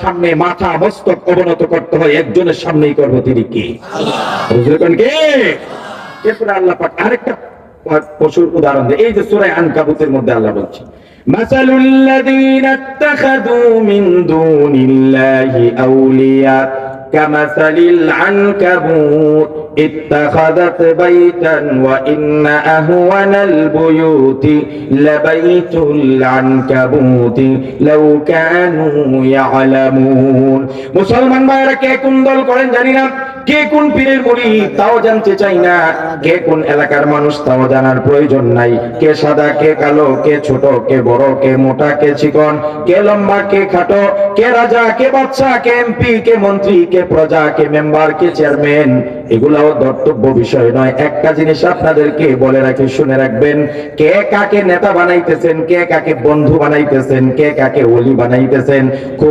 সামনে মাথা মস্তক অবনত করতে হয়, একজনের সামনেই করবো, তিনি কি? এরপরে আল্লাহ পাক আরেকটা পশুর উদাহরণ দেয়। এই যে সূরা আনকাবুতের মধ্যে আল্লাহ বলছে, মাসালুল লাযীনা ইত্তাখাযু মিন দুনিল্লাহি আউলিয়া কামাসালিল আনকাবুত اتخذت بيتا وإن أهون البيوت لبيت العنكبوت لو كانوا يعلمون মুসলমান ভাইরা কে কোন দল করেন জানি না, কে কোন পীরের মুরিদ তাও জানতে চাই না, কে কোন এলাকার মানুষ তাও জানার প্রয়োজন নাই, কে সাদা কে কালো, কে ছোট কে বড়, কে মোটা কে চিকন, কে লম্বা কে খাটো, কে রাজা কে বাদশা, কে এমপি কে মন্ত্রী, কে প্রজা কে মেম্বার কে চেয়ারম্যান, এগুলাও ধর্তব্য বিষয় নয়। একটা জিনিস আপনাদেরকে বলে রাখি, শুনে রাখবেন, কে কাকে নেতা বানাইতেছেন, কে কাকে বন্ধু বানাইতেছেন, কে কাকে ওলি বানাইতেছেন,